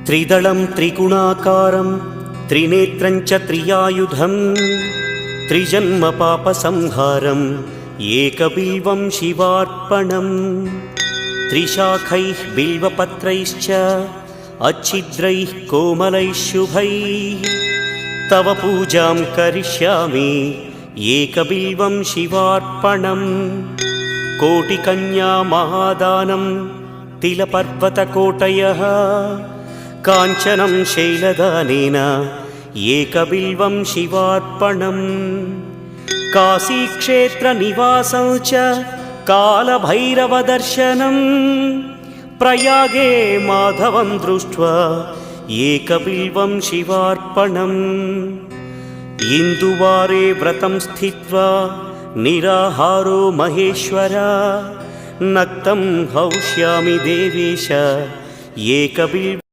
त्रिदलं त्रिगुणाकारं त्रिनेत्रं च त्रियायुधं त्रिजन्म पापसंहारम् एकबिल्वं शिवार्पणम् त्रिशाखैः बिल्वपत्रैश्च अच्छिद्रैः कोमलैः शुभैः तव पूजां करिष्यामि एकबिल्वं शिवार्पणम् कोटिकन्या महादानं तिलपर्वतकोटयः काञ्चनं शैलदानेन एकबिल्वं शिवार्पणम् काशीक्षेत्रनिवासं च कालभैरवदर्शनं प्रयागे माधवं दृष्ट्वा एकबिल्वं शिवार्पणम् इन्दुवारे व्रतं स्थित्वा निराहारो महेश्वर नक्तं हौष्यामि देवेश एकबिल्वं